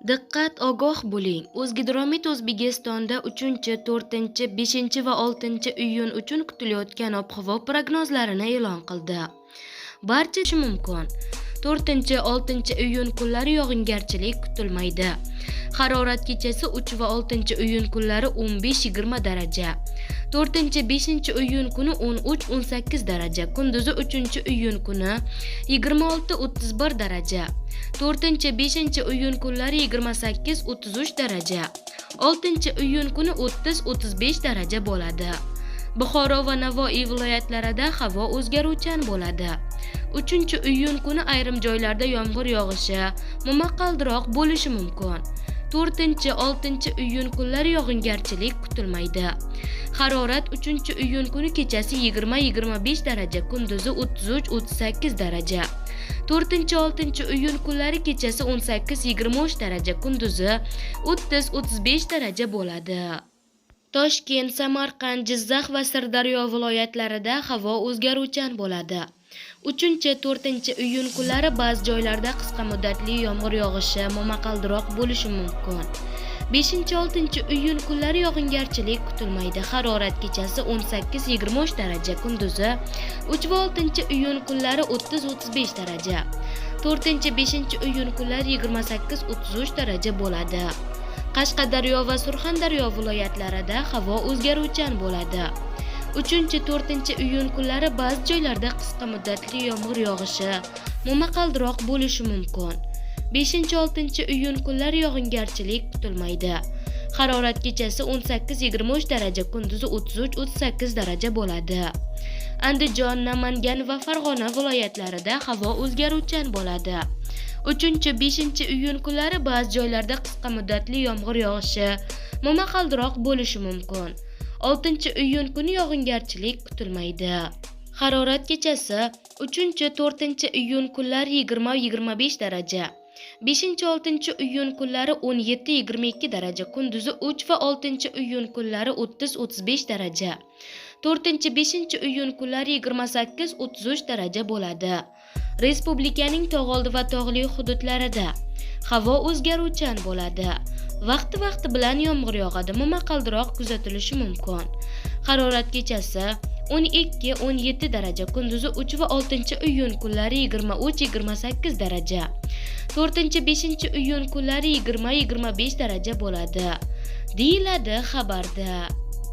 Diqqat, ogoh bo'ling. O'zgidromet O'zbekistonda 3, 4, 5 va 6 iyun uchun kutilayotgan ob-havo prognozlarini e'lon qildi. Barcha mumkin. 4, 6 iyun kunlari yog'ingarchilik kutilmaydi. Harorat kechasi 3 va 6 iyun kunlari 15-20 daraja. 4, 5 iyun kuni 13-18 daraja. Kunduzi 3 iyun kuni 26-31 daraja. 4, 5 iyun kunlari 28-33 daraja. 6 iyun kuni 30-35 daraja bo'ladi. Buxoro va Navoiy viloyatlarida havo o'zgaruvchan bo'ladi. 3 iyun kuni ayrim joylarda yomg'ir yog'ishi, momaqaldiroq bo'lishi mumkin. 4, 6 iyun kunlari yog'ingarchilik kutilmaydi. Harorat 3 iyun kuni kechasi 20-25 daraja, kunduzi 33-38 daraja. 4, 6 iyun kunlari kechasi 18-23 daraja, kunduzi 30-35 daraja bo'ladi. Toshkent, Samarqand, Jizzax va Sirdaryo viloyatlarida havo o'zgaruvchan bo'ladi. 3, 4 iyun kunlari ba'zi joylarda qisqa muddatli yomg'ir yog'ishi, momaqaldiroq bo'lishi mumkin. 5, 6 iyun kunlari yog'ingarchilik kutilmaydi. Harorat kechasi 18-23 daraja, kunduzi 3 va 6 iyun kunlari 30-35 daraja. 4, 5 iyun kunlari 28-33 daraja bo'ladi. Qashqadaryo va Surxondaryo viloyatlarida havo o'zgaruvchan bo'ladi. 3, 4 iyun kunlari ba'zi joylarda qisqa muddatli yomg'ir yog'ishi, momaqaldiroq bo'lishi mumkin. 5, 6 iyun kunlari yog'ingarchilik kutilmaydi. Harorat kechasi 18-23 daraja, kunduzi 33-38 daraja bo'ladi. Andijon, Namangan va Farg'ona viloyatlarida havo o'zgaruvchan bo'ladi. 3, 5 iyun kunlari ba'zi joylarda qisqa muddatli yomg'ir yog'ishi, momaqaldiroq bo'lishi mumkin. 6 iyun kuni yog'ingarchilik kutilmaydi. Harorat kechasi 3, 4 iyun kunlari 20-25 daraja. 5, 6 iyun kunlari 17-22 daraja, kunduzi 3 va 6 iyun kunlari 30-35 daraja. 4, 5 iyun kunlari 28-33 daraja bo'ladi. Respublikaning tog'oldi va tog'li hududlarida havo o'zgaruvchan bo'ladi. Vaqti bilan yomg'ir yog'adi, momaqaldiroq kuzatilishi mumkin. Harorat kechasi 12-17 daraja, kunduzi 3 va 6 iyun kunlari 23-28 daraja. 4, 5 iyun kunlari 20-25 daraja bo'ladi, deyiladi xabarda.